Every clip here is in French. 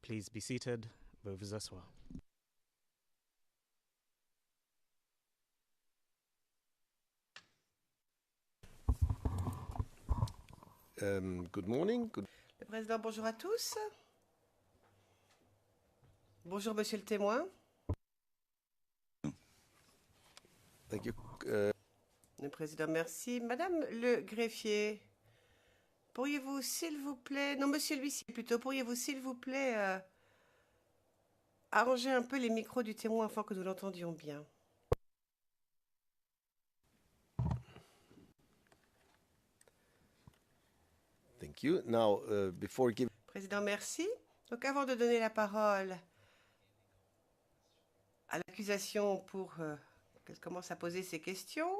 Please be seated. Veuillez vous asseoir. Good morning. Le président, bonjour à tous. Bonjour, monsieur le témoin. Thank you. Le président, merci. Madame le greffier, pourriez-vous, s'il vous plaît... Non, monsieur l'huissier, plutôt. Pourriez-vous, s'il vous plaît, arranger un peu les micros du témoin afin que nous l'entendions bien. Thank you. Now, before giving... Président, merci. Donc, avant de donner la parole à l'accusation pour qu'elle commence à poser ses questions,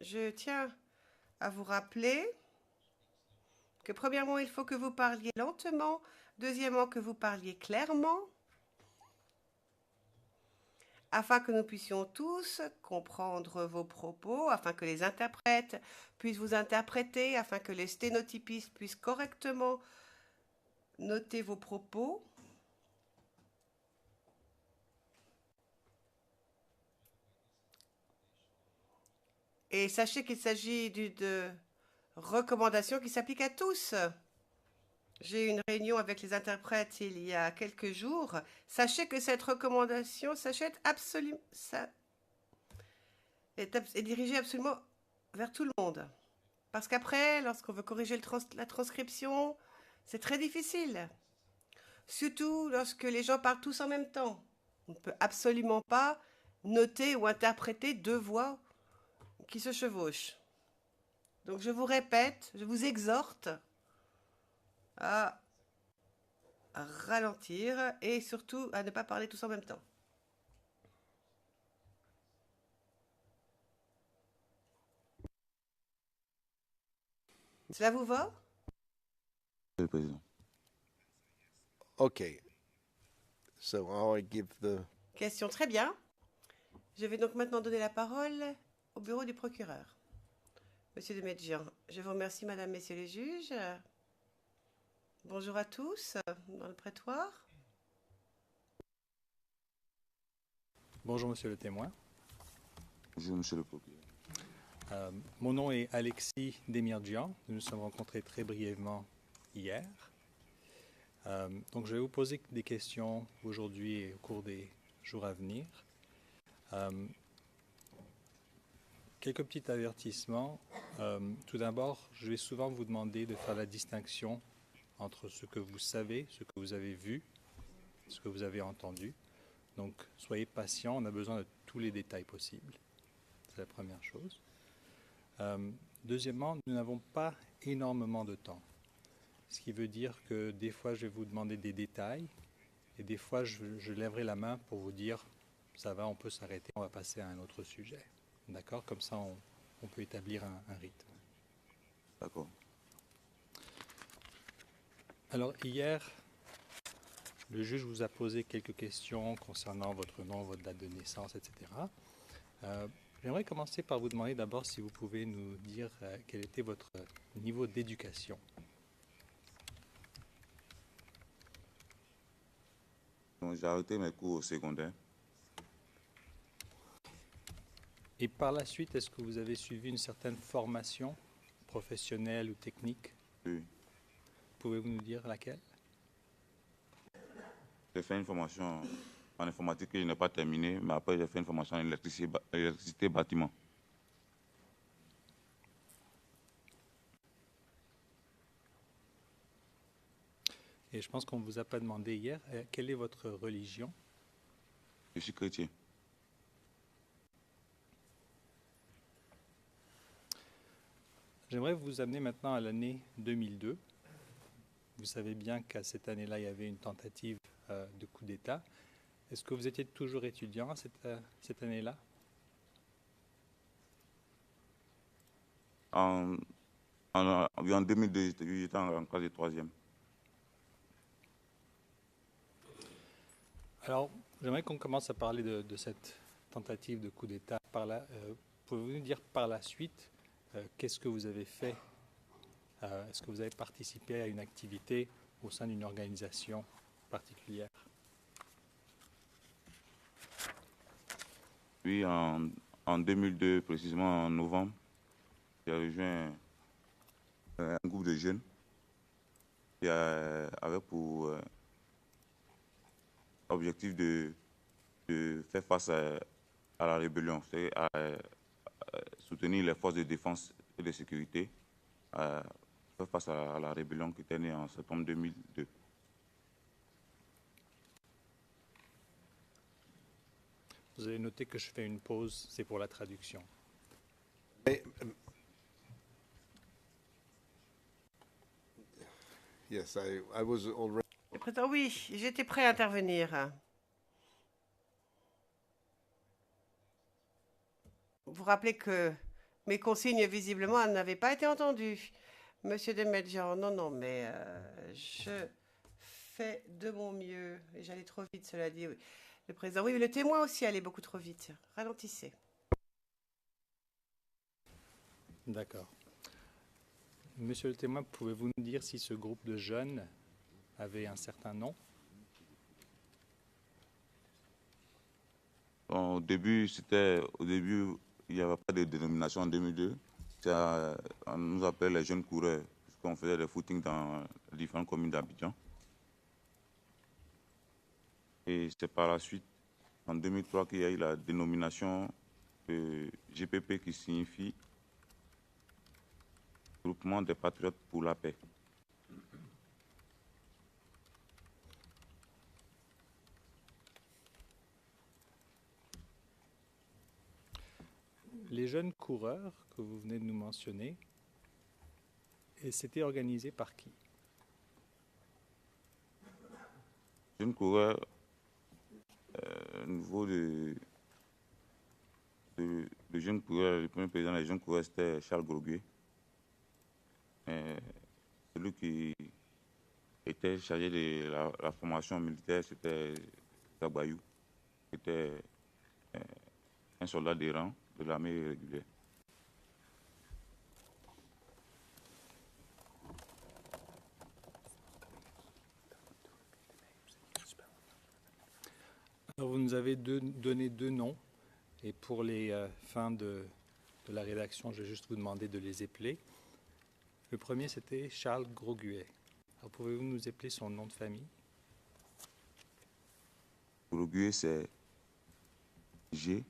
je tiens à vous rappeler que premièrement, il faut que vous parliez lentement, deuxièmement, que vous parliez clairement, afin que nous puissions tous comprendre vos propos, afin que les interprètes puissent vous interpréter, afin que les sténotypistes puissent correctement noter vos propos. Et sachez qu'il s'agit d'une recommandation qui s'applique à tous. J'ai eu une réunion avec les interprètes il y a quelques jours. Sachez que cette recommandation est dirigée absolument vers tout le monde. Parce qu'après, lorsqu'on veut corriger la transcription, c'est très difficile. Surtout lorsque les gens parlent tous en même temps. On ne peut absolument pas noter ou interpréter deux voix qui se chevauchent. Donc je vous répète, je vous exhorte à ralentir et surtout à ne pas parler tous en même temps. Cela vous va? Monsieur le Président. Okay. So now I give the... Question très bien. Je vais donc maintenant donner la parole au bureau du procureur. Monsieur de Medjian, je vous remercie, Madame, Messieurs les juges. Bonjour à tous dans le prétoire. Bonjour, monsieur le témoin. Bonjour, monsieur le procureur. Mon nom est Alexis Demirjian. Nous nous sommes rencontrés très brièvement hier. Donc, je vais vous poser des questions aujourd'hui et au cours des jours à venir. Quelques petits avertissements. Tout d'abord, je vais souvent vous demander de faire la distinction entre ce que vous savez, ce que vous avez vu, ce que vous avez entendu. Donc, soyez patient, on a besoin de tous les détails possibles. C'est la première chose. Deuxièmement, nous n'avons pas énormément de temps. Ce qui veut dire que des fois, je vais vous demander des détails et des fois, je lèverai la main pour vous dire « ça va, on peut s'arrêter, on va passer à un autre sujet ». D'accord? Comme ça, on peut établir un rythme. D'accord. Alors, hier, le juge vous a posé quelques questions concernant votre nom, votre date de naissance, etc. J'aimerais commencer par vous demander d'abord si vous pouvez nous dire quel était votre niveau d'éducation. J'ai arrêté mes cours au secondaire. Et par la suite, est-ce que vous avez suivi une certaine formation professionnelle ou technique? Oui. Pouvez-vous nous dire laquelle? J'ai fait une formation en informatique que je n'ai pas terminée, mais après j'ai fait une formation en électricité bâtiment. Et je pense qu'on ne vous a pas demandé hier, quelle est votre religion? Je suis chrétien. J'aimerais vous amener maintenant à l'année 2002. Vous savez bien qu'à cette année-là, il y avait une tentative de coup d'État. Est-ce que vous étiez toujours étudiant à cette année-là? En 2002, j'étais en classe de 3e. Alors, j'aimerais qu'on commence à parler de cette tentative de coup d'État. Pouvez-vous nous dire par la suite qu'est-ce que vous avez fait? Est-ce que vous avez participé à une activité au sein d'une organisation particulière? Oui, en 2002, précisément en novembre, j'ai rejoint un groupe de jeunes qui avait pour objectif de faire face à la rébellion, c'est à soutenir les forces de défense et de sécurité, à faire face à la rébellion qui était née en septembre 2002. Vous avez noté que je fais une pause, c'est pour la traduction. Mais, yes, I was already. Le président, oui, j'étais prêt à intervenir. Vous rappelez que mes consignes, visiblement, n'avaient pas été entendues. Monsieur Demetjan, non, mais je fais de mon mieux. Et j'allais trop vite, cela dit. Oui. Le président, oui, mais le témoin aussi allait beaucoup trop vite. Ralentissez. D'accord. Monsieur le témoin, pouvez-vous nous dire si ce groupe de jeunes avait un certain nom? Au début, il n'y avait pas de dénomination en 2002. On nous appelait les jeunes coureurs, parce qu'on faisait des footings dans les différentes communes d'Abidjan. Et c'est par la suite, en 2003, qu'il y a eu la dénomination de GPP qui signifie Groupement des Patriotes pour la Paix. Les jeunes coureurs que vous venez de nous mentionner, c'était organisé par qui? Jeunes coureurs, au niveau de jeunes coureurs, le premier président des jeunes coureurs, c'était Charles Grogué. Celui qui était chargé de la formation militaire, c'était Zabayou, qui était un soldat de rang de l'armée régulière. Alors vous nous avez donné deux noms, et pour les fins de la rédaction, je vais juste vous demander de les épeler. Le premier, c'était Charles Groguet. Alors pouvez-vous nous épeler son nom de famille? Groguet, c'est G-R-O-G-U-H-E-T.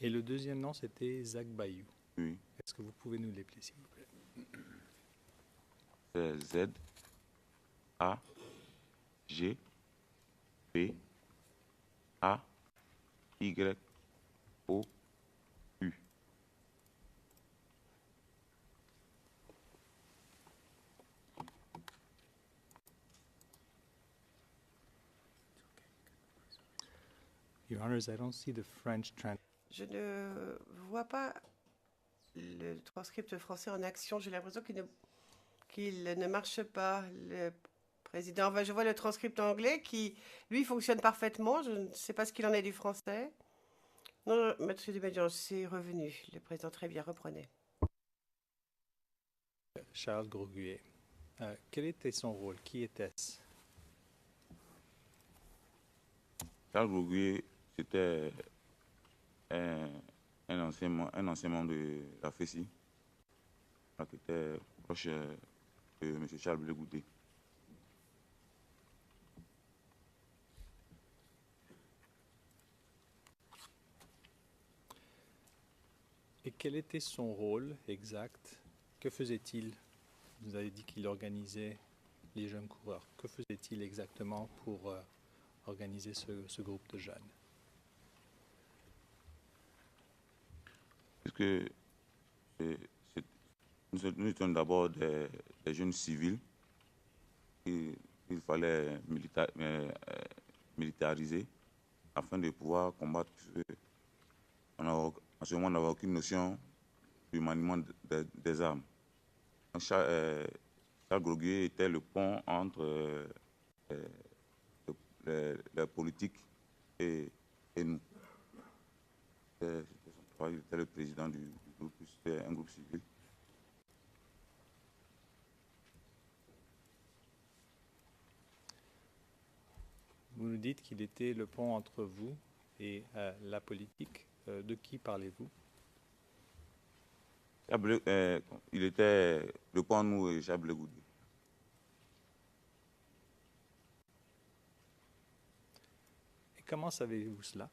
Et le deuxième nom, c'était Zach Bayou. Oui, Est-ce que vous pouvez nous l'épeler, s'il vous plaît? c'est Z-A-G-B-A-Y-O-U. Your Honors, I don't see the French translation. Je ne vois pas le transcript français en action. J'ai l'impression qu'il ne marche pas. Le président, enfin, je vois le transcript anglais qui, lui, fonctionne parfaitement. Je ne sais pas ce qu'il en est du français. Non, Monsieur Demetjan, c'est revenu. Le président, très bien, reprenez. Charles Groguet. Quel était son rôle? Qui était-ce? Charles Groguet, c'était un ancien membre de la FESI, qui était proche de M. Charles Blé Goudé. Et quel était son rôle exact? Que faisait-il? Vous avez dit qu'il organisait les jeunes coureurs. Que faisait-il exactement pour organiser ce groupe de jeunes? Parce que nous étions d'abord des jeunes civils qu'il fallait militariser afin de pouvoir combattre. En ce moment, on n'avait aucune notion du maniement des armes. Donc, Charles Grosguier était le pont entre la politique et nous. Il était le président du groupe, c'était un groupe civil. Vous nous dites qu'il était le pont entre vous et la politique. De qui parlez-vous? Il était le pont entre nous et Chablé Goudé. Et comment savez-vous cela?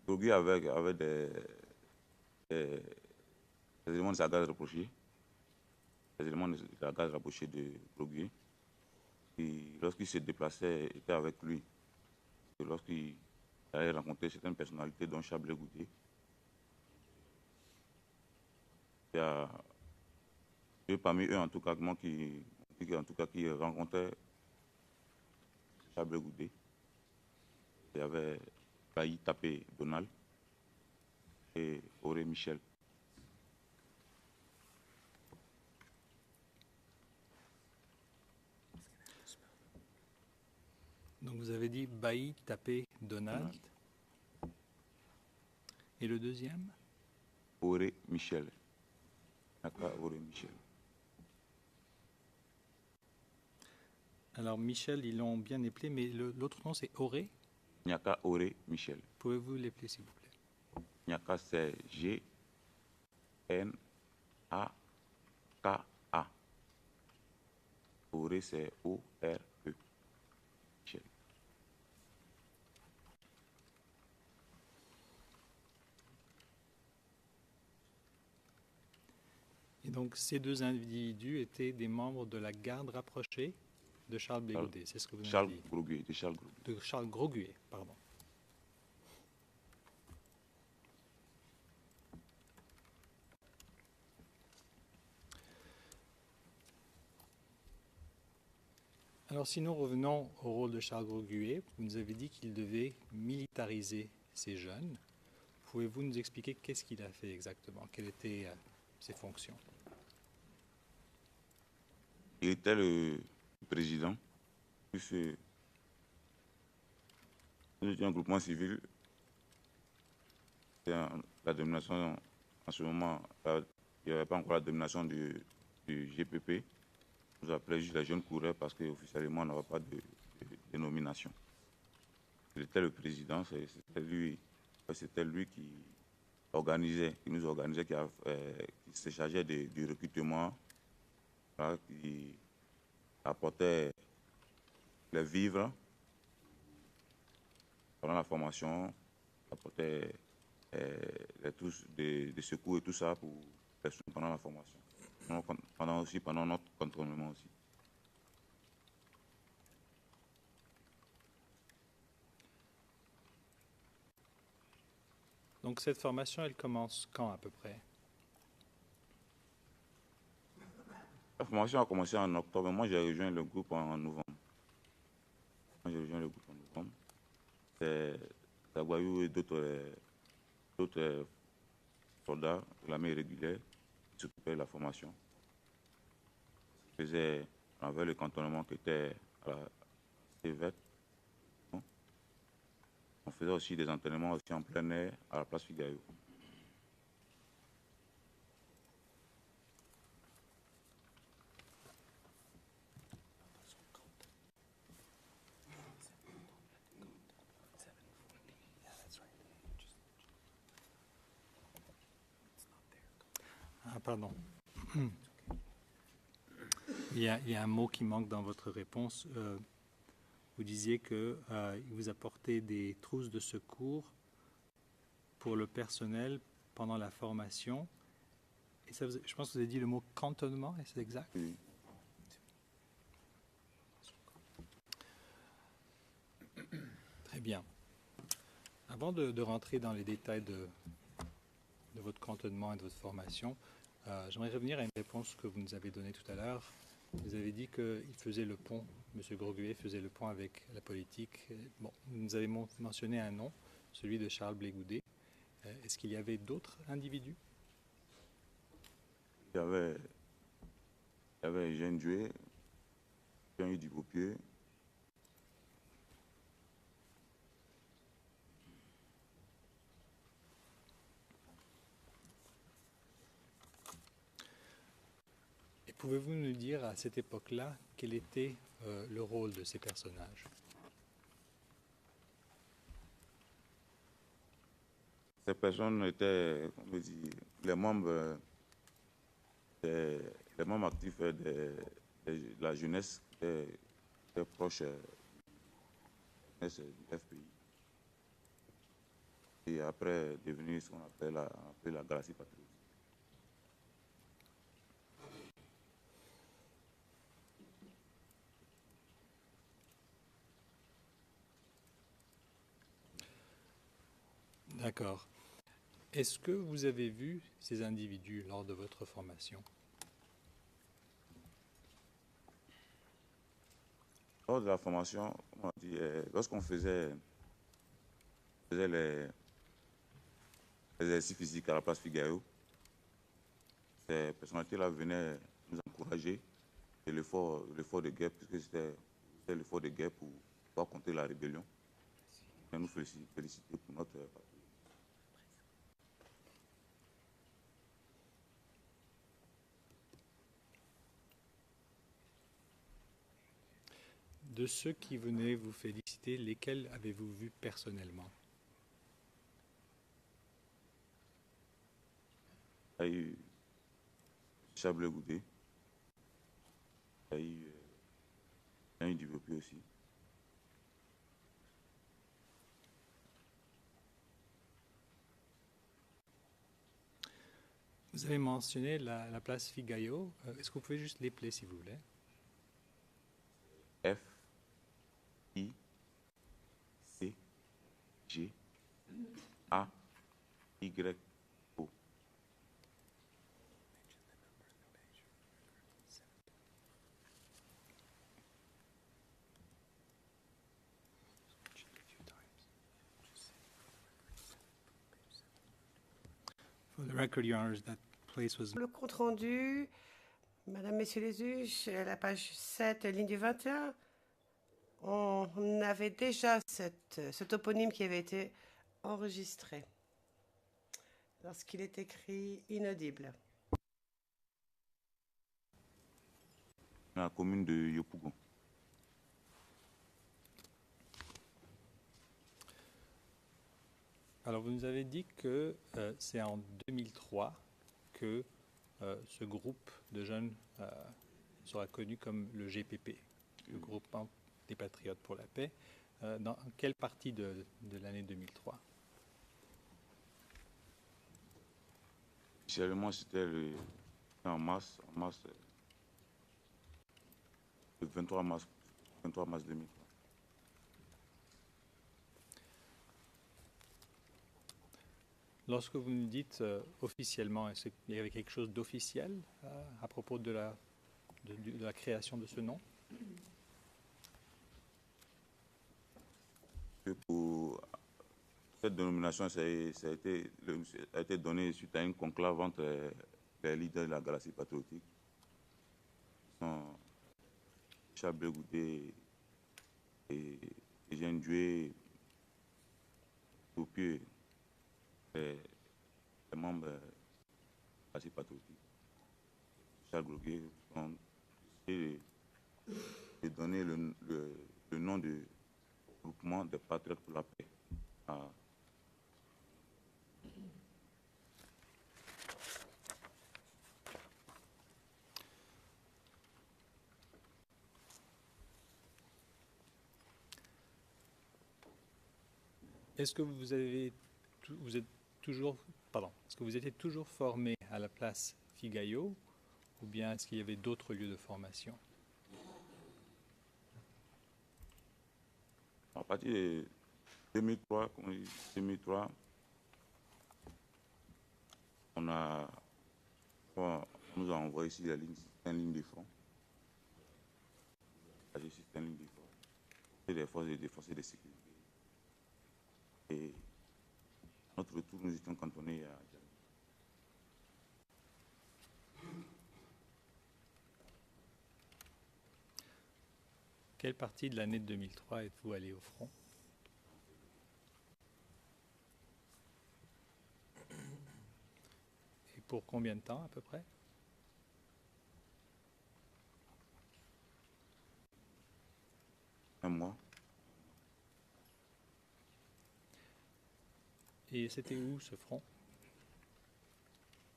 Grosguier avait des éléments de sa garde rapprochés. Les éléments de la garde rapprochée de Grosguier. Lorsqu'il se déplaçait, il était avec lui. Et lorsqu'il allait rencontrer certaines personnalités, dont Chablé Goudé, il y a parmi eux, en tout cas, qui rencontrait Chablé Goudé. Il y avait Bailly Tapé Donald et Auré Michel. Donc vous avez dit Bailly Tapé Donald. Et le deuxième? Auré Michel. Auré Michel. Alors Michel, ils l'ont bien appelé, mais l'autre nom c'est Auré. Nyaka Auré Michel. Pouvez-vous l'appeler s'il vous plaît? Nyaka c'est G-N-A-K-A. Auré c'est O-R-E. Michel. Et donc ces deux individus étaient des membres de la garde rapprochée de Charles Blé Goudé, c'est ce que vous nous avez dit. Grosguier, de Charles Grosguier. De Charles Grosguier, pardon. Alors si nous revenons au rôle de Charles Grosguier, vous nous avez dit qu'il devait militariser ces jeunes. Pouvez-vous nous expliquer qu'est-ce qu'il a fait exactement? Quelles étaient ses fonctions? Il était le président. Nous étions un groupement civil. La domination, en ce moment, il n'y avait pas encore la domination du GPP. Nous appelait juste les jeunes coureurs parce qu'officiellement, on n'avait pas de dénomination. Il était le président, c'était lui qui organisait, qui nous organisait, qui se chargeait du recrutement, qui apportait les vivres pendant la formation, apportait les trousses de secours et tout ça pour les soins pendant la formation. Pendant notre contrôlement aussi. Donc cette formation, elle commence quand à peu près? La formation a commencé en octobre. Moi, j'ai rejoint le groupe en novembre. C'est Zaguayou et d'autres soldats de l'armée régulière qui s'occupaient de la formation. On faisait avec le cantonnement qui était à la CEVET. On faisait aussi des entraînements aussi en plein air à la place Figaro. Ah, pardon. Il y a un mot qui manque dans votre réponse. Vous disiez qu'il vous apportait des trousses de secours pour le personnel pendant la formation. Et ça, je pense que vous avez dit le mot cantonnement, est-ce exact? Oui. Très bien. Avant de rentrer dans les détails de votre cantonnement et de votre formation, j'aimerais revenir à une réponse que vous nous avez donnée tout à l'heure. Vous avez dit qu'il faisait le pont, M. Grosguier faisait le pont avec la politique. Bon, vous nous avez mentionné un nom, celui de Charles Blé Goudé. Est-ce qu'il y avait d'autres individus? Il y avait Jean Dué, Jean-Yves Dubopieux, Et pouvez-vous nous dire à cette époque-là quel était le rôle de ces personnages? Ces personnes étaient, on me dit, les membres actifs de la jeunesse qui étaient proches de la jeunesse du FPI. Et après, devenir ce qu'on appelle la Galaxie patriotique. D'accord. Est-ce que vous avez vu ces individus lors de votre formation? Lors de la formation, on dit, lorsqu'on faisait les exercices physiques à la place Figaro, ces personnalités-là venaient nous encourager de l'effort de guerre, puisque c'était l'effort de guerre pour pouvoir contrer la rébellion. Et nous féliciter pour notre parti. De ceux qui venaient vous féliciter, lesquels avez-vous vus personnellement? Il y a eu Chablé Goudé, il y a eu Dubopieux aussi. Vous avez mentionné la place Figayo. Est-ce que vous pouvez juste l'épeler, s'il vous plaît? F, I, C, G, A, Y, O. For the record, Your Honors, that place was... Le compte rendu, Madame, Messieurs les juges, à la page 7, ligne du 21, on avait déjà ce toponyme qui avait été enregistré lorsqu'il est écrit inaudible. Dans la commune de Yopougon. Alors, vous nous avez dit que c'est en 2003 que ce groupe de jeunes sera connu comme le GPP, le Groupement des Patriotes pour la Paix. Dans quelle partie de l'année 2003? Initialement, c'était en mars, le 23 mars 2003. Lorsque vous nous dites officiellement, est-ce qu'il y avait quelque chose d'officiel à propos de la création de ce nom? Pour cette dénomination, ça a été donné suite à une conclave entre les leaders de la Galaxie patriotique. Chablé Goudé et Jean Dué, Dubopieux, les membres de la Galaxie patriotique. Charles Groguet ont décidé de donner le nom du groupement des patriotes pour la paix. Est-ce que vous êtes toujours formé à la place Figayo, ou bien est-ce qu'il y avait d'autres lieux de formation? À partir de 2003, on nous a envoyé ici une ligne de front. C'est une ligne de front. C'est les forces de défense et de sécurité. Et notre retour, nous étions cantonnés à Djamena. Quelle partie de l'année 2003 êtes-vous allé au front? Et pour combien de temps à peu près? Un mois. Et c'était où ce front?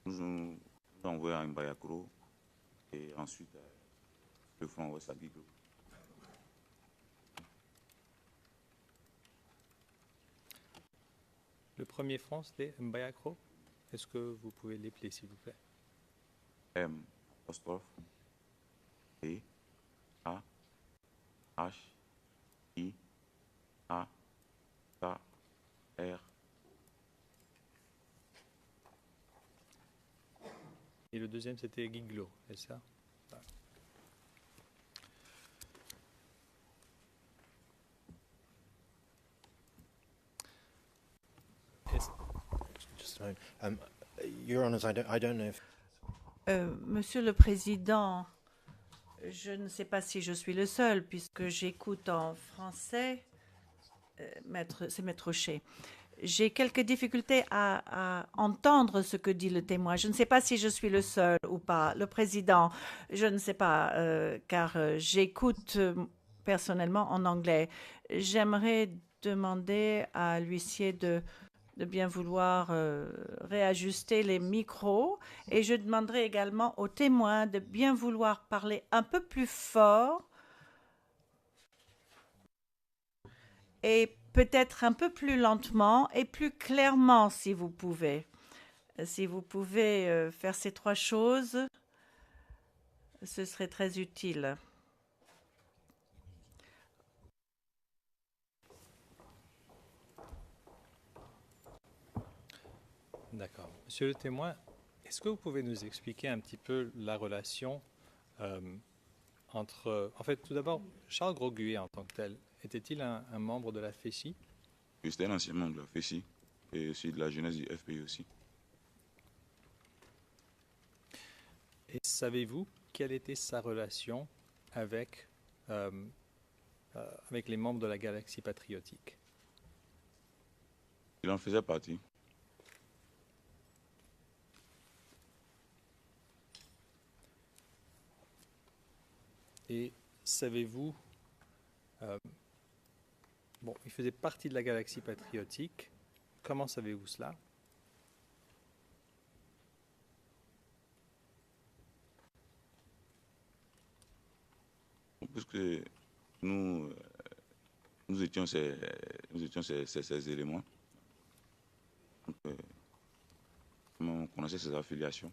Nous envoyés à Mbayakro et ensuite le front ouest à Guiglo. Le premier front, c'était Mbayakro. Est-ce que vous pouvez l'épeler, s'il vous plaît? M, apostrophe, E, A, H, I, A, K, R. Et le deuxième, c'était Guiglo, c'est ça? Voilà. Just a moment. Your Honours, I don't know if Monsieur le Président, je ne sais pas si je suis le seul, puisque j'écoute en français. C'est Maître Rocher. J'ai quelques difficultés à entendre ce que dit le témoin. Je ne sais pas si je suis le seul ou pas. Le Président, je ne sais pas, car j'écoute personnellement en anglais. J'aimerais demander à l'huissier de bien vouloir réajuster les micros, et je demanderai également aux témoins de bien vouloir parler un peu plus fort et peut-être un peu plus lentement et plus clairement, si vous pouvez. Si vous pouvez faire ces trois choses, ce serait très utile. D'accord. Monsieur le témoin, est-ce que vous pouvez nous expliquer un petit peu la relation entre... En fait, tout d'abord, Charles Grosguet en tant que tel, était-il un membre de la FECI? J'étais un ancien membre de la FECI et aussi de la jeunesse du FPI aussi. Et savez-vous quelle était sa relation avec les membres de la Galaxie patriotique? Il en faisait partie. Et savez-vous... bon, il faisait partie de la Galaxie patriotique. Comment savez-vous cela? Parce que nous étions ces éléments. Donc, on connaissait ses affiliations.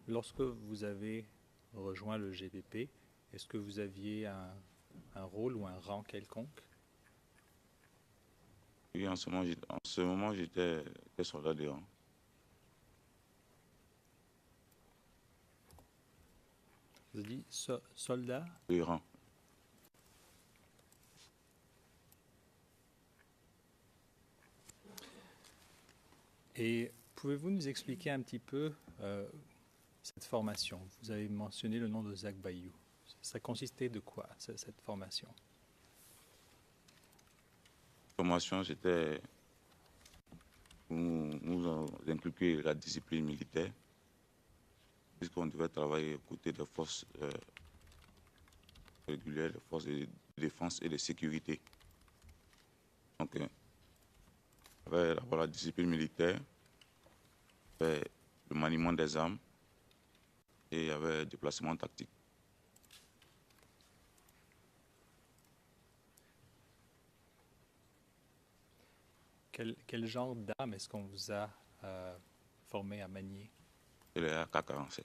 Lorsque vous avez rejoint le GPP, est-ce que vous aviez un rôle ou un rang quelconque? Oui, en ce moment, j'étais soldat de rang. Vous avez dit soldat? De rang. Et pouvez-vous nous expliquer un petit peu cette formation? Vous avez mentionné le nom de Zach Bayou. Ça consistait de quoi, cette formation? La formation, c'était pour nous inculquer la discipline militaire, puisqu'on devait travailler aux côtés des forces régulières, des forces de défense et de sécurité. Donc, avec la discipline militaire, le maniement des armes et il y avait le déplacement tactique. Quel genre d'armes est-ce qu'on vous a formé à manier? C'est le AK-47.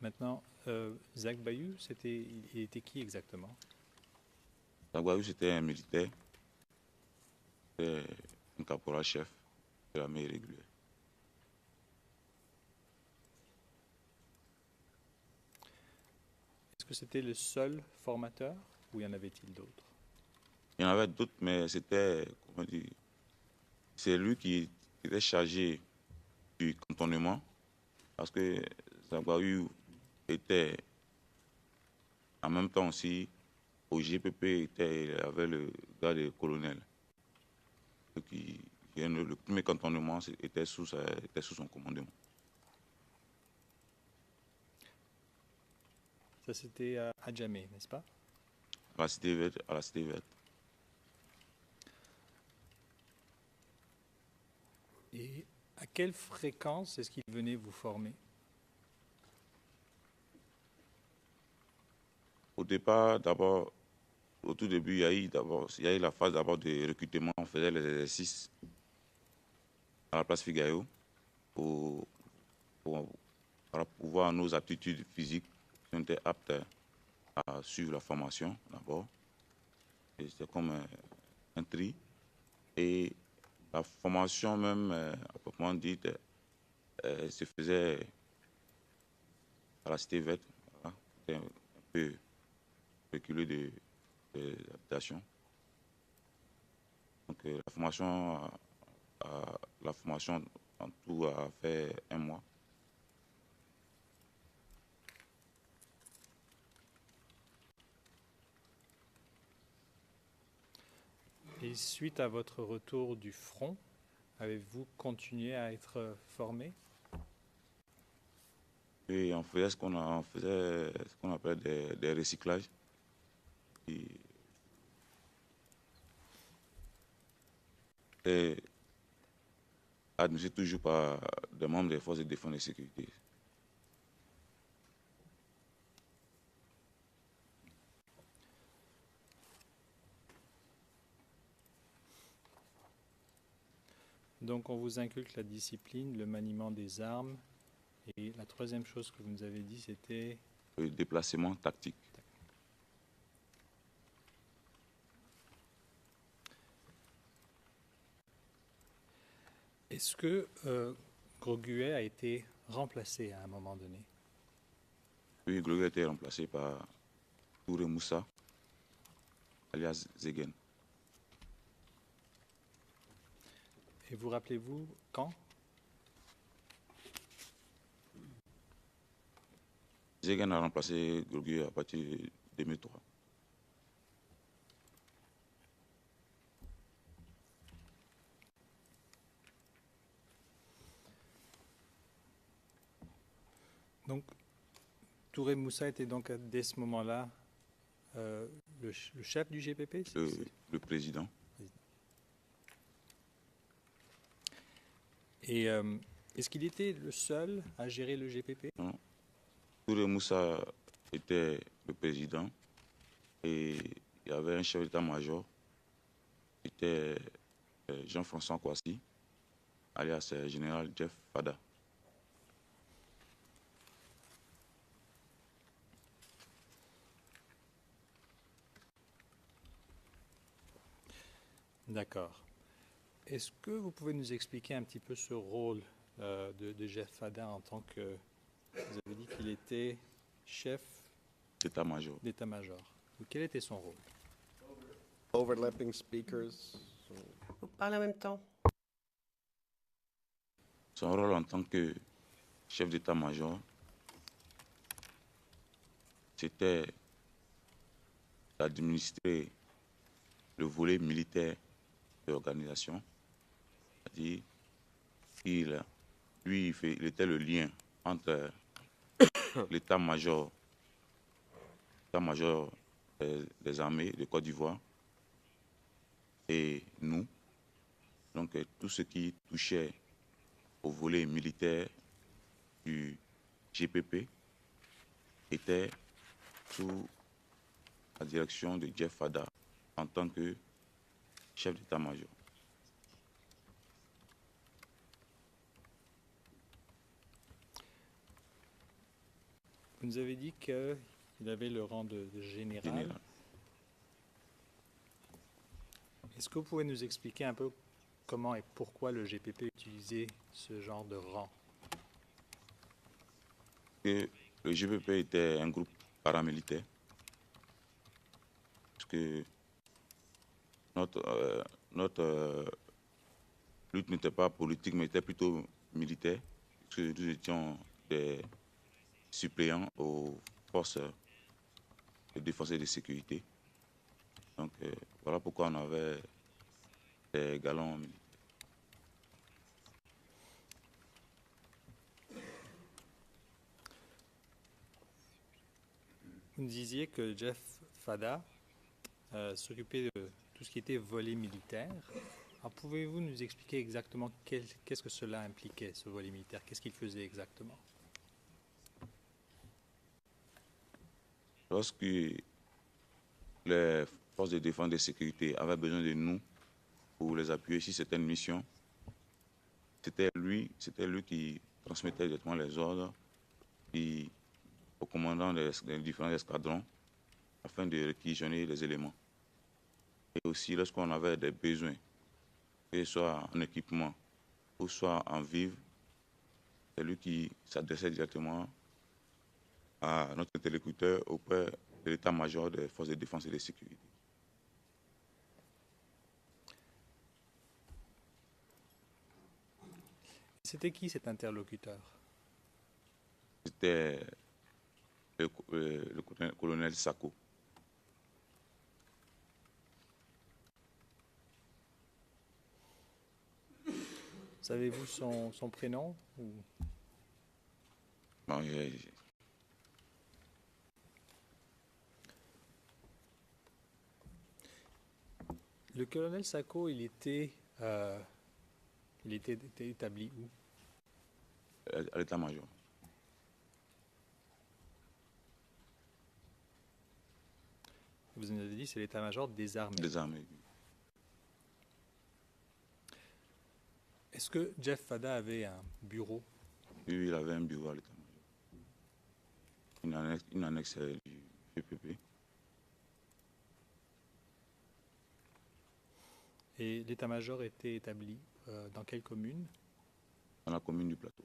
Maintenant, Zach Bayou, il était qui exactement? Zach Bayou, c'était un militaire, c'était un caporal-chef de l'armée régulière. Est-ce que c'était le seul formateur ou y en avait-il d'autres? Il y en avait d'autres, mais c'était, comment dire, c'est lui qui était chargé du cantonnement, parce que Zabaou était en même temps aussi au GPP, il avait le grade de colonel. Le premier cantonnement était sous son commandement. Ça, c'était à Djamé, n'est-ce pas? À la Cité Verte. Et à quelle fréquence est-ce qu'il venait vous former? Au départ, d'abord, au tout début, il y a eu la phase d'abord de recrutement. On faisait les exercices à la place Figaro pour voir nos aptitudes physiques, si on était aptes à suivre la formation d'abord. C'était comme un tri. Et la formation même, à proprement dit, se faisait à la Cité Verte. Voilà. C'était un peu reculé de l'habitation. Donc la formation en tout a fait 1 mois. Et suite à votre retour du front, avez-vous continué à être formé? Et on faisait ce qu'on appelle des recyclages. Et administré toujours par des membres des forces de défense et de sécurité. Donc on vous inculque la discipline, le maniement des armes. Et la troisième chose que vous nous avez dit, c'était... Le déplacement tactique. Est-ce que Groguet a été remplacé à un moment donné? Puis Groguet a été remplacé par Touré Moussa, alias Zegen. Et vous rappelez-vous quand? Zegen a remplacé Groguet à partir de 2003. Donc, Touré Moussa était donc dès ce moment-là le chef du GPP? Le président. Et est-ce qu'il était le seul à gérer le GPP? Non. Touré Moussa était le président et il y avait un chef d'état-major qui était Jean-François Kouassi, alias général Jeff Fada. D'accord. Est-ce que vous pouvez nous expliquer un petit peu ce rôle de Jeff Fada en tant que... Vous avez dit qu'il était chef d'état-major. Quel était son rôle? Overlapping speakers. Vous parlez en même temps. Son rôle en tant que chef d'état-major, c'était d'administrer le volet militaire de l'organisation. C'est-à-dire qu'il il était le lien entre l'état-major des armées de Côte d'Ivoire et nous. Donc tout ce qui touchait au volet militaire du GPP était sous la direction de Jeff Fada en tant que chef d'état-major. Vous nous avez dit qu'il avait le rang de général. Est-ce que vous pouvez nous expliquer un peu comment et pourquoi le GPP utilisait ce genre de rang? Que le GPP était un groupe paramilitaire. Parce que notre lutte n'était pas politique, mais était plutôt militaire. Parce que nous étions des suppléants aux forces de défense et de sécurité. Donc voilà pourquoi on avait des galons militaires. Vous me disiez que Jeff Fada s'occupait de tout ce qui était volet militaire. Alors pouvez-vous nous expliquer exactement qu'est-ce que cela impliquait, ce volet militaire? Qu'est-ce qu'il faisait exactement? Lorsque les forces de défense et de sécurité avaient besoin de nous pour les appuyer sur certaines missions, c'était lui qui transmettait directement les ordres au commandant des différents escadrons afin de réquisitionner les éléments. Et aussi, lorsqu'on avait des besoins, que ce soit en équipement ou soit en vivres, c'est lui qui s'adressait directement à notre interlocuteur auprès de l'état-major des forces de défense et de sécurité. C'était qui cet interlocuteur? C'était le colonel Sako. Savez-vous son prénom ou... Bon, Le colonel Sako, il était établi où? à l'état-major. Vous en avez dit, c'est l'état-major des armées. Des armées. Est-ce que Jeff Fada avait un bureau? Oui, il avait un bureau à l'état-major. Une annexe du GPP. Et l'état-major était établi dans quelle commune? Dans la commune du Plateau.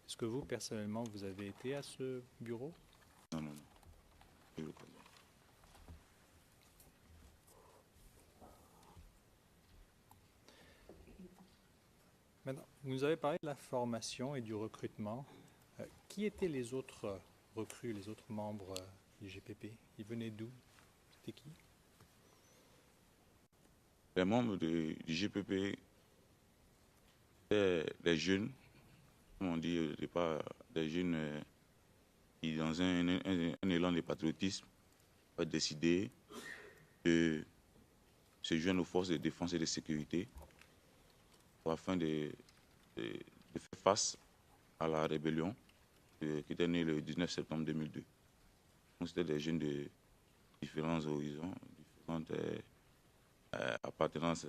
Est-ce que vous, personnellement, vous avez été à ce bureau? Non, non, non. J'ai eu l'occasion. Maintenant, vous nous avez parlé de la formation et du recrutement. Qui étaient les autres recrues, les autres membres du GPP? Ils venaient d'où? C'était qui? Les membres du GPP étaient des jeunes, comme on dit au départ, des jeunes qui, dans un élan de patriotisme, ont décidé de se joindre aux forces de défense et de sécurité afin de faire face à la rébellion qui était née le 19 septembre 2002. Donc, c'était des jeunes de différents horizons, différentes appartenances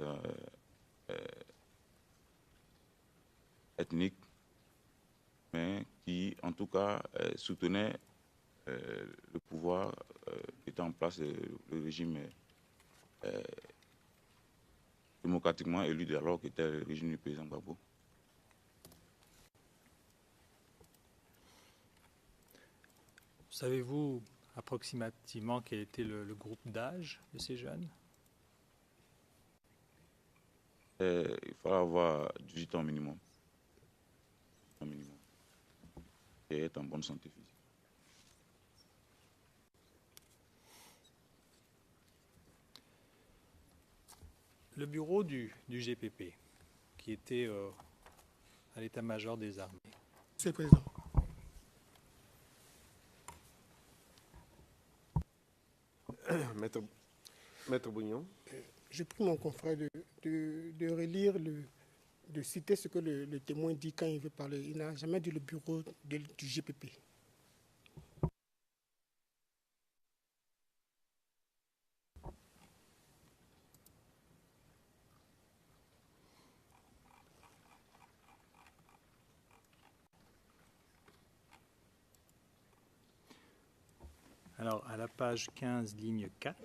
ethniques, mais qui, en tout cas, soutenaient le pouvoir qui était en place, le régime démocratiquement élu de alors qui était le régime du président Gbagbo. Savez-vous approximativement quel était le groupe d'âge de ces jeunes? Il fallait avoir 18 ans minimum. Et être en bonne santé physique. Le bureau du GPP, qui était à l'état-major des armées. Monsieur le Président. Maître Bougnon. Je prie mon confrère de relire, de citer ce que le témoin dit quand il veut parler. Il n'a jamais dit le bureau du GPP. Alors, Alors, à la page 15, ligne 4,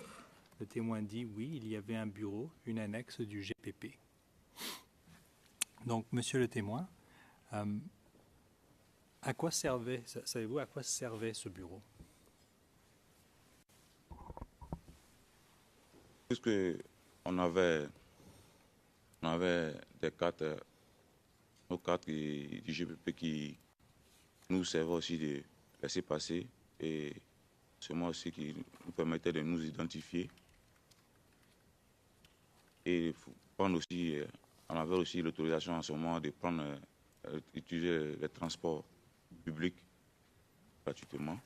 le témoin dit oui, il y avait un bureau, une annexe du GPP. Donc, monsieur le témoin, à quoi servait, savez-vous à quoi servait ce bureau? Puisque on avait des cartes, nos cartes du GPP qui nous servaient aussi de laisser passer et seulement aussi qui nous permettait de nous identifier. Et prendre aussi, on avait aussi l'autorisation en ce moment de prendre, utiliser les transports publics gratuitement.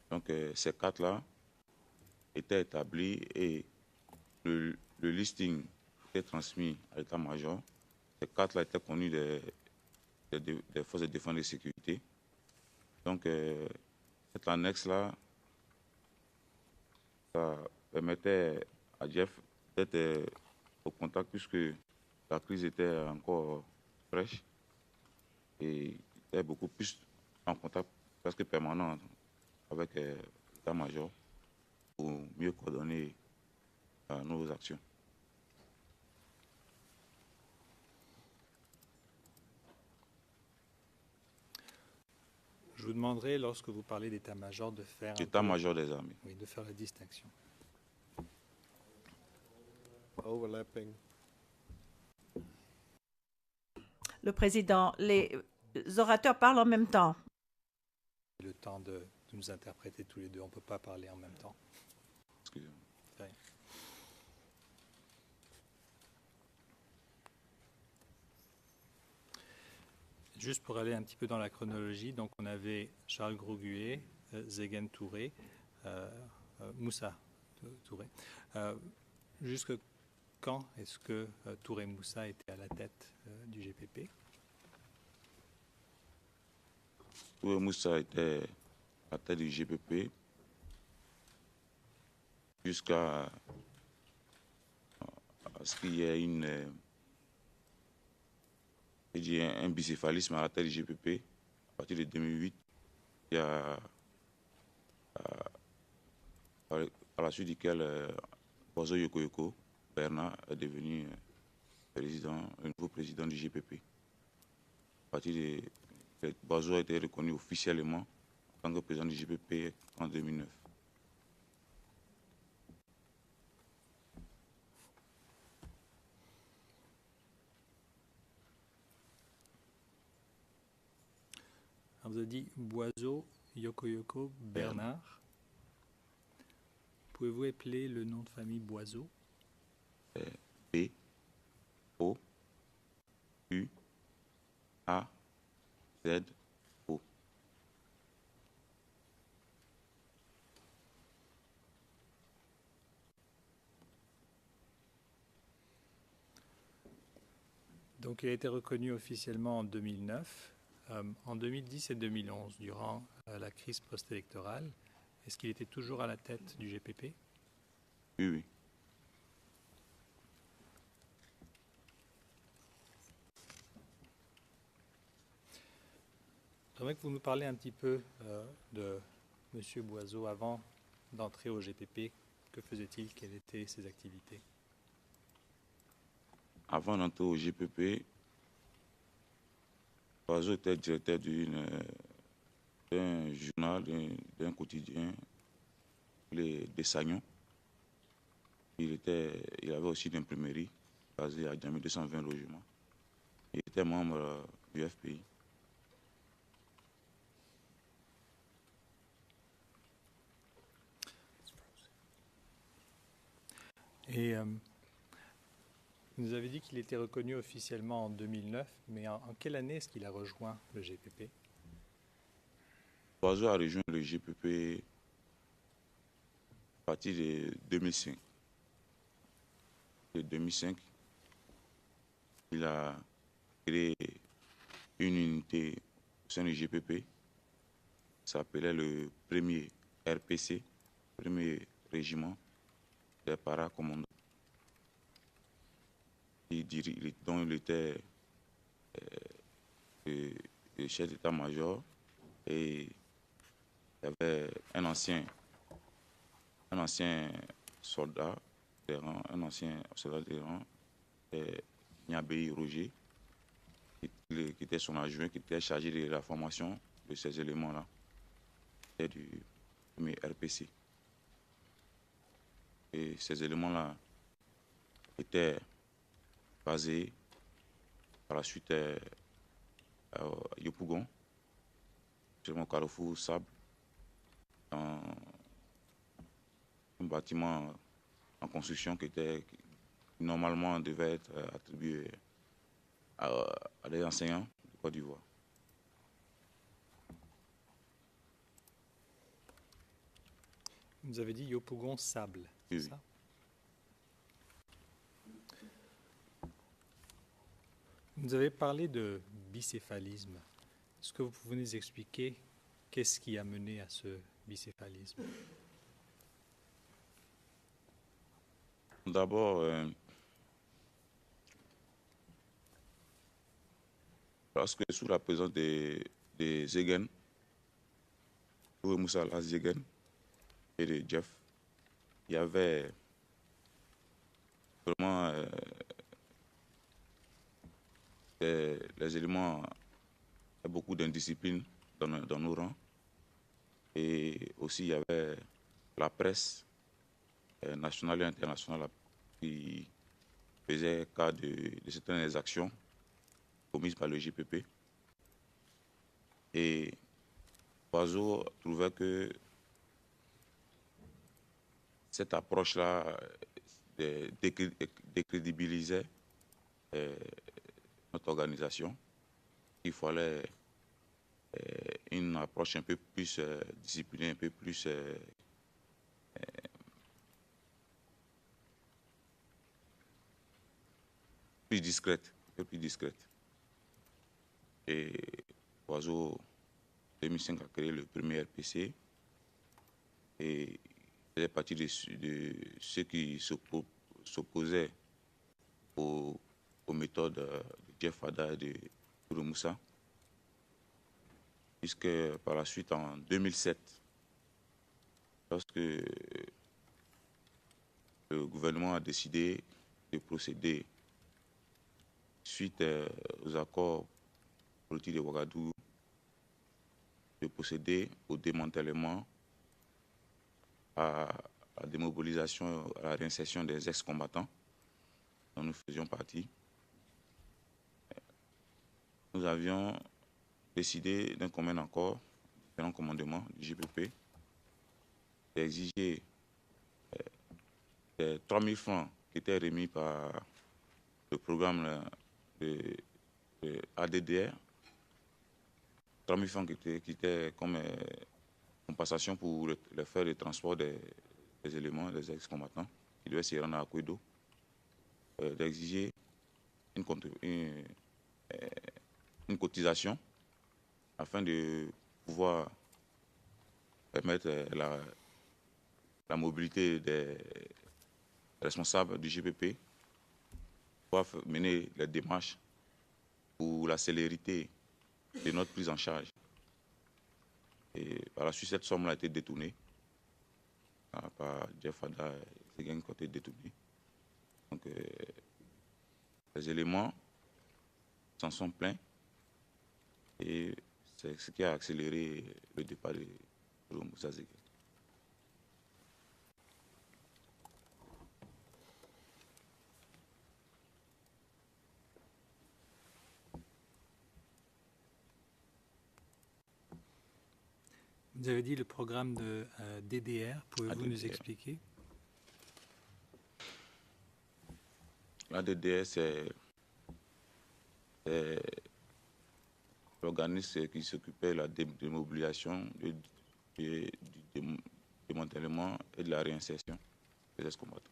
Donc ces cartes-là étaient établies et le listing était transmis à l'état-major. Ces cartes-là étaient connues des forces de défense et de sécurité. Donc cette annexe-là, ça permettait à Jeff d'être au contact puisque la crise était encore fraîche et il était beaucoup plus en contact presque permanent avec l'état-major pour mieux coordonner nos actions. Je vous demanderai, lorsque vous parlez d'état-major, de faire État-major des armées. Oui, de faire la distinction. Overlapping. Le président, les orateurs parlent en même temps. Le temps de nous interpréter tous les deux, on ne peut pas parler en même temps. Excusez-moi. C'est rien. Juste pour aller un petit peu dans la chronologie, donc on avait Charles Grosguet, Zegen Touré, Moussa Touré. Jusque quand est-ce que Touré Moussa était à la tête du GPP? Touré Moussa était à la tête du GPP jusqu'à ce qu'il y ait un bicéphalisme à la tête du GPP. À partir de 2008, il y a, à la suite duquel Bozo Yokoyoko Bernard est devenu le nouveau président du GPP. À partir de Bozo a été reconnu officiellement en tant que président du GPP en 2009. Alors vous avez dit Boiseau, Yokoyoko, Bernard. Pouvez-vous appeler le nom de famille Boiseau? B, O, U, A, Z, O. Donc il a été reconnu officiellement en 2009. En 2010 et 2011, durant la crise post-électorale, est-ce qu'il était toujours à la tête du GPP? Oui, oui. J'aimerais que vous nous parliez un petit peu de M. Boiseau avant d'entrer au GPP. Que faisait-il? Quelles étaient ses activités? Avant d'entrer au GPP, Boiseau était directeur d'un journal, d'un quotidien, les Dessagnon. Il avait aussi une imprimerie basée à Djamé 220 logements. Il était membre du FPI. Et vous nous avez dit qu'il était reconnu officiellement en 2009, mais en quelle année est-ce qu'il a rejoint le GPP? Boiseau a rejoint le GPP à partir de 2005. En 2005, il a créé une unité au sein du GPP. Ça s'appelait le premier RPC, premier régiment des paracommandos. Dont il était le chef d'état-major et il y avait un ancien un ancien soldat des rangs, Niabéi Roger, qui était son adjoint, qui était chargé de la formation de ces éléments-là, du premier RPC. Et ces éléments-là étaient basés par la suite à Yopougon, sur mon carrefour Sable, dans un bâtiment en construction qui normalement devait être attribué à des enseignants de Côte d'Ivoire. Vous avez dit Yopougon Sable, c'est Oui. ça? Vous avez parlé de bicéphalisme. Est-ce que vous pouvez nous expliquer qu'est-ce qui a mené à ce bicéphalisme? D'abord, parce que sous la présence des Zegen, Touré Moussa Al Zegen et de Jeff, il y avait vraiment les éléments, beaucoup d'indiscipline dans nos rangs. Et aussi, il y avait la presse nationale et internationale qui faisait cas de certaines actions commises par le JPP. Et Oiseau trouvait que cette approche-là décrédibilisait notre organisation. Il fallait une approche un peu plus disciplinée, un peu plus discrète, un peu plus discrète. Et Oiseau, en 2005, a créé le premier RPC et il faisait partie de ceux qui s'opposaient aux méthodes de Jeff Fada et de Touré Moussa. Puisque par la suite, en 2007, lorsque le gouvernement a décidé de procéder suite aux accords politiques de Ouagadougou, de procéder au démantèlement, à la démobilisation, à la réinsertion des ex-combattants dont nous faisions partie. Nous avions décidé d'un commun accord, d'un commandement du JPP, d'exiger 3 000 francs qui étaient remis par le programme de ADDR, 3 000 francs qui étaient comme compensation pour les frais de transport des éléments, des ex-combattants, qui devaient se rendre à Kouedo, d'exiger une cotisation afin de pouvoir permettre la mobilité des responsables du GPP, pouvoir mener les démarches pour la célérité de notre prise en charge. Et par la suite, cette somme-là a été détournée par Jeff Fada et ses gangs qui ont été détournés. Donc, les éléments s'en sont plaints et c'est ce qui a accéléré le départ de Moussa Zegen. Vous avez dit le programme de DDR. Pouvez-vous nous ADDR. expliquer? La DDR, c'est l'organisme qui s'occupait de la démobilisation, du démantèlement et de la réinsertion des ex-combattants.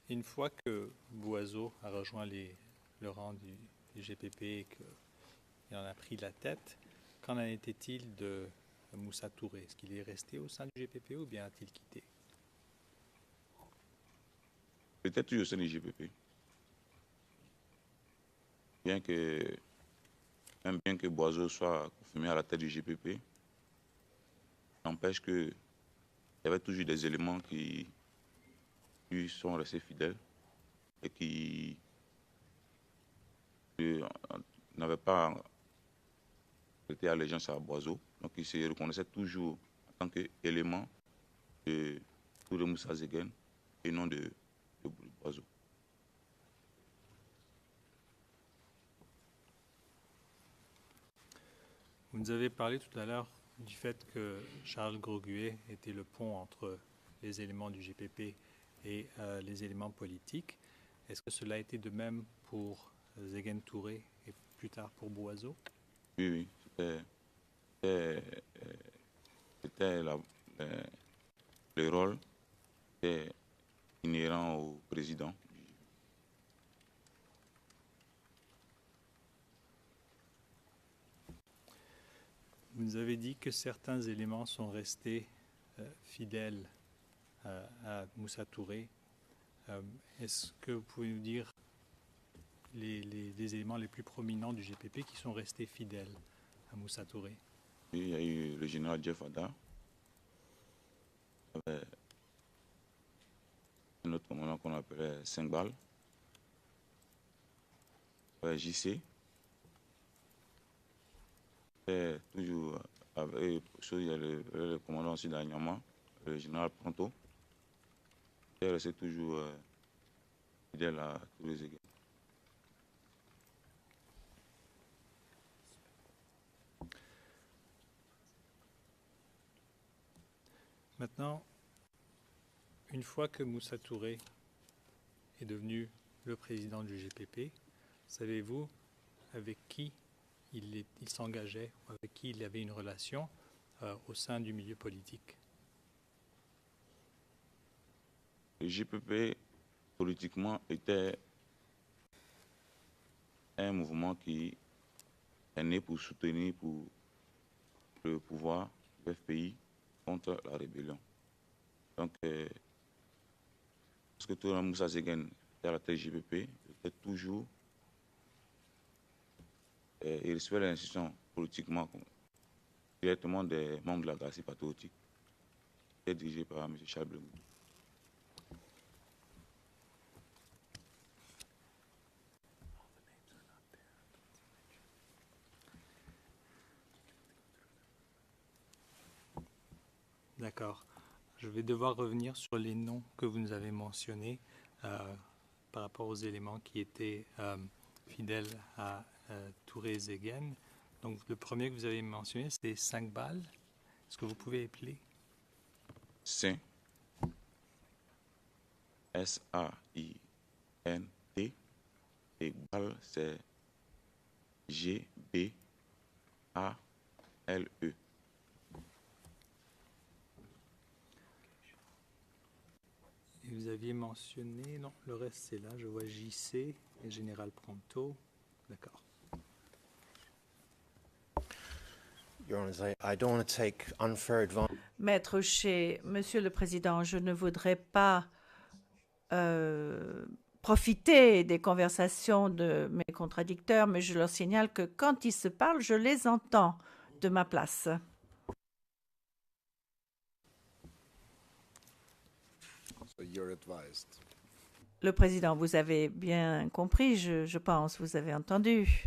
Une fois que Boiseau a rejoint le rang du GPP et qu'il en a pris la tête, qu'en était-il de Moussa Touré? Est-ce qu'il est resté au sein du GPP ou bien a-t-il quitté? Peut-être toujours au sein du GPP. Bien que même bien que Boiseau soit confirmé à la tête du GPP, n'empêche qu'il y avait toujours des éléments qui lui sont restés fidèles et qui n'avaient pas prêté allégeance à Boiseau. Donc il se reconnaissait toujours en tant qu'élément de Touré Moussa Zegen et non de Boiseau. Vous nous avez parlé tout à l'heure du fait que Charles Grosguet était le pont entre les éléments du GPP et les éléments politiques. Est-ce que cela a été de même pour Zegen Touré et plus tard pour Boiseau? Oui, c'était le rôle était inhérent au président. Vous nous avez dit que certains éléments sont restés fidèles à Moussa Touré. Est-ce que vous pouvez nous dire les éléments les plus prominents du GPP qui sont restés fidèles à Moussa Touré? Oui, il y a eu le général Jeff Ada, avec un autre commandant qu'on appelait 5 balles, JC. Et toujours avec il y a le commandant aussi d'Agnama, le général Pronto. Il est resté toujours fidèle à tous les égards. Maintenant, une fois que Moussa Touré est devenu le président du GPP, savez-vous avec qui il s'engageait, avec qui il avait une relation au sein du milieu politique? Le GPP, politiquement, était un mouvement qui est né pour soutenir pour le pouvoir du FPI contre la rébellion. Donc, parce que Touré Moussa Zegen était à la tête du GPP, il était toujours il recevait les institutions politiquement directement des membres de la Gracie patriotique, qui est dirigé par M. Charles Blegoudou. D'accord. Je vais devoir revenir sur les noms que vous nous avez mentionnés par rapport aux éléments qui étaient fidèles à Touré Zegen. Donc, le premier que vous avez mentionné, c'était 5 balles. Est-ce que vous pouvez appeler? Saint, S-A-I-N-T, et Bal, c'est G-B-A-L-E. Et vous aviez mentionné, non, le reste c'est là, je vois JC et Général Pronto. D'accord. Your Honour, I don't want to take unfair advantage. Maître Shea, Monsieur le Président, je ne voudrais pas profiter des conversations de mes contradicteurs, mais je leur signale que quand ils se parlent, je les entends de ma place. So you're advised. Le Président, vous avez bien compris, je pense, vous avez entendu.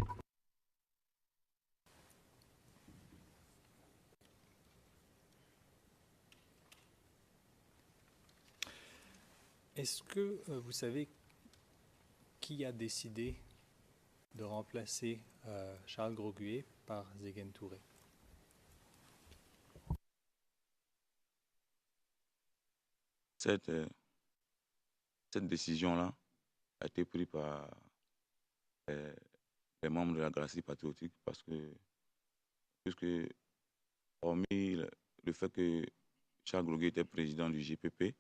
Est-ce que vous savez qui a décidé de remplacer Charles Grosguet par Zegen Touré? Cette décision-là a été prise par les membres de la Gracie patriotique puisque hormis le fait que Charles Grosguet était président du GPP,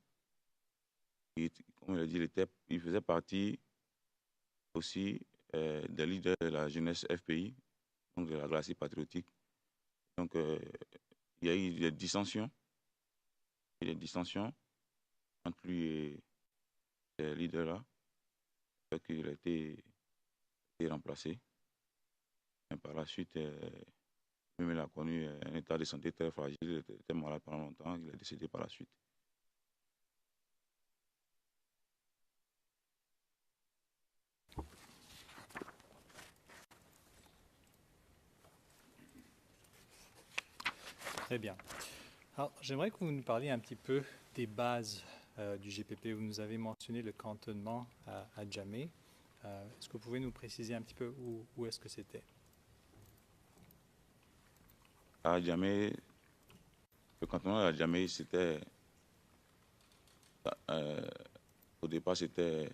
comme il a dit, il faisait partie aussi des leaders de la jeunesse FPI, donc de la Gracie patriotique. Donc il y a eu des dissensions entre lui et ces leaders-là, fait qu'il a été remplacé. Et par la suite, même il a connu un état de santé très fragile, il était malade pendant longtemps, il est décédé par la suite. Très bien. Alors, j'aimerais que vous nous parliez un petit peu des bases du GPP. Vous nous avez mentionné le cantonnement à Djamé. Est-ce que vous pouvez nous préciser un petit peu où est-ce que c'était? À Djamé, le cantonnement à Djamé, c'était au départ, c'était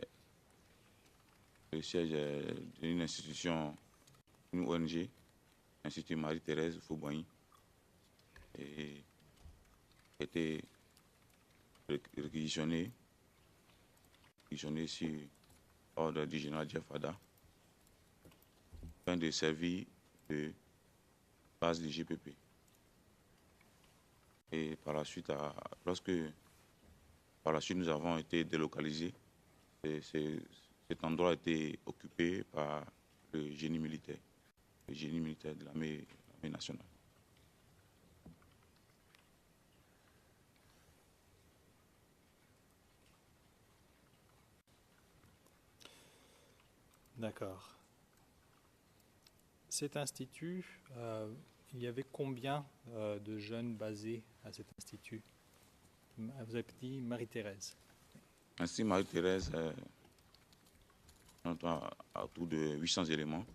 le siège d'une institution, une ONG, Institut Marie-Thérèse Fauboigny, et était réquisitionné sur ordre du général Jeff Fada, afin de servir de base du GPP. Et par la suite, nous avons été délocalisés, cet endroit a été occupé par le génie militaire de l'armée nationale. D'accord. Cet institut, il y avait combien de jeunes basés à cet institut? Vous avez dit Marie-Thérèse. Ainsi, Marie-Thérèse, on a autour de 800 éléments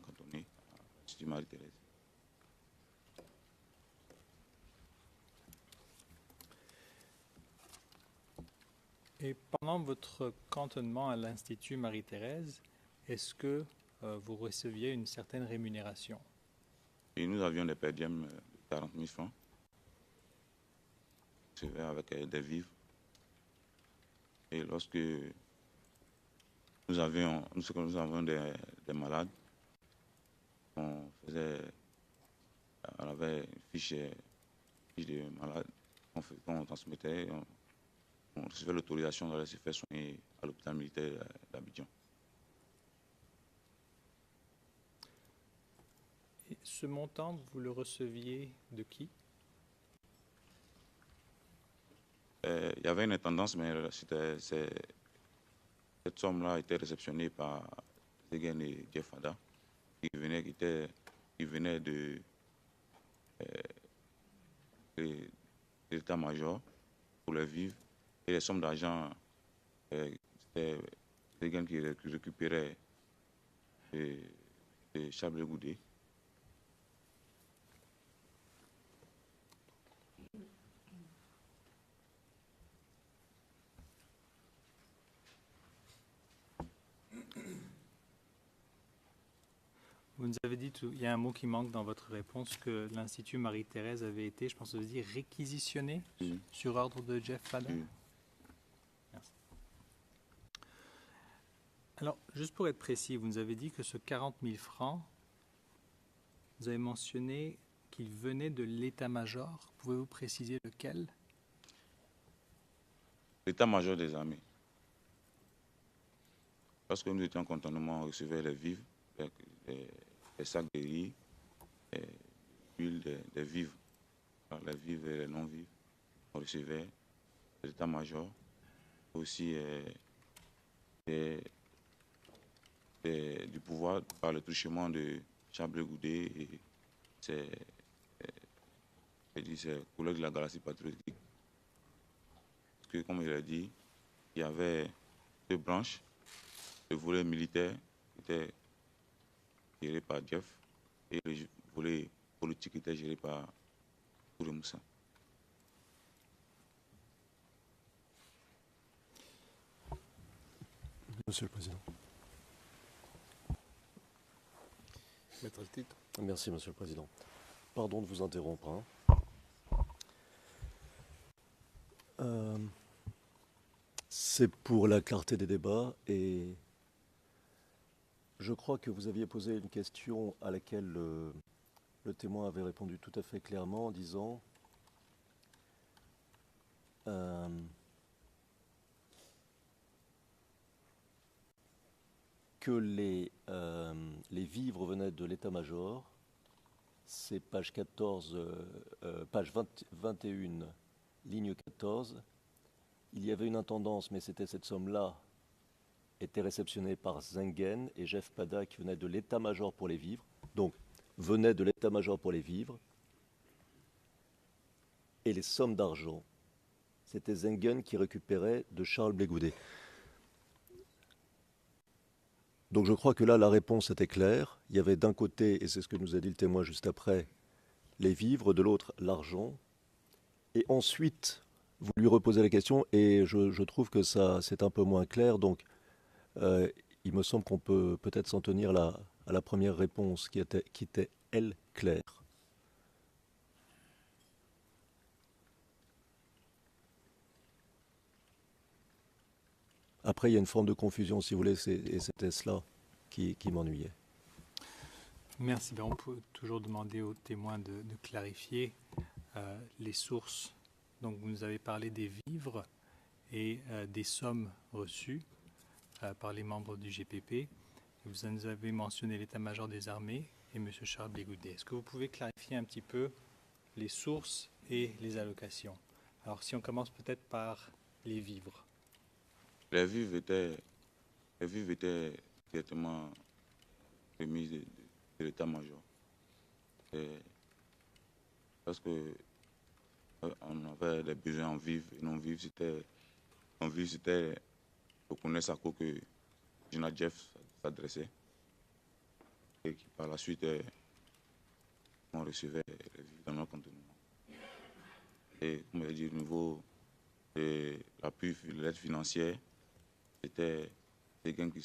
cantonnés à l'Institut Marie-Thérèse. Et pendant votre cantonnement à l'Institut Marie-Thérèse, est-ce que vous receviez une certaine rémunération? Et nous avions des per diem de 40 000 francs, avec des vivres. Et lorsque nous avions des malades, on avait une fiche de malade qu'on transmettait, on recevait l'autorisation d'aller se faire soigner à l'hôpital militaire d'Abidjan. Et ce montant, vous le receviez de qui? Il y avait une intendance, mais cette somme-là a été réceptionnée par Zegen et Jeff Fada, qui venait de l'état-major pour les vivres. Et les sommes d'argent, c'était Zegen qui récupérait de Chablé-Goudé. Vous nous avez dit, il y a un mot qui manque dans votre réponse, que l'Institut Marie-Thérèse avait été, je pense que vous avez dit, réquisitionné sur ordre de Jeff Fada. Merci. Alors, juste pour être précis, vous nous avez dit que ce 40 000 francs, vous avez mentionné qu'il venait de l'état-major. Pouvez-vous préciser lequel? L'état-major des armées. Lorsque nous étions en cantonnement, on recevait les vivres, les sacs de riz, l'huile, des vivres. Alors, les vivres et les non-vivres, on recevait l'état-major, aussi du pouvoir par le truchement de Chablé-Goudé et ses collègues de la Galaxie patriotique. Parce que, comme il a dit, il y avait deux branches. Le volet militaire qui était géré par Jeff et le volet politique qui était géré par Touré Moussa. Monsieur le Président. Maître le titre. Merci, Monsieur le Président. Pardon de vous interrompre. C'est pour la clarté des débats et je crois que vous aviez posé une question à laquelle le témoin avait répondu tout à fait clairement en disant que les vivres venaient de l'état-major. C'est page 14, page 21, ligne 14. Il y avait une intendance, mais c'était cette somme-là était réceptionnée par Zengen et Jeff Pada qui venait de l'état-major pour les vivres. Donc, venait de l'état-major pour les vivres. Et les sommes d'argent, c'était Zengen qui récupérait de Charles Blégoudet. Donc je crois que là, la réponse était claire. Il y avait d'un côté, et c'est ce que nous a dit le témoin juste après, les vivres, de l'autre, l'argent. Et ensuite, vous lui reposez la question, et je trouve que ça, c'est un peu moins clair. Donc, il me semble qu'on peut peut-être s'en tenir à la première réponse qui était, elle, claire. Après, il y a une forme de confusion, si vous voulez, et c'était cela qui m'ennuyait. Merci. On peut toujours demander aux témoins de clarifier les sources. Donc, vous nous avez parlé des vivres et des sommes reçues par les membres du GPP. Vous nous avez mentionné l'état-major des armées et M. Charles Blégoudet. Est-ce que vous pouvez clarifier un petit peu les sources et les allocations? Alors, si on commence peut-être par les vivres. Les vivres étaient directement remis de l'état-major. Parce que on avait des besoins en vivres et non vivres. C'était reconnaître à quoi que Gina Jeff s'adressait. Et qui par la suite, on recevait les vivres dans notre contentement. Et comme je l'ai dit, au niveau de l'appui, l'aide financière, c'était quelqu'un qui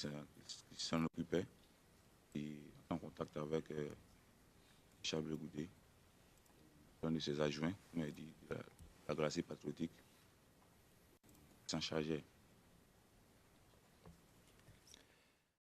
s'en occupait, qui était en contact avec Charles Blégoudet, un de ses adjoints, comme il dit, la Gracie patriotique, qui s'en chargeait.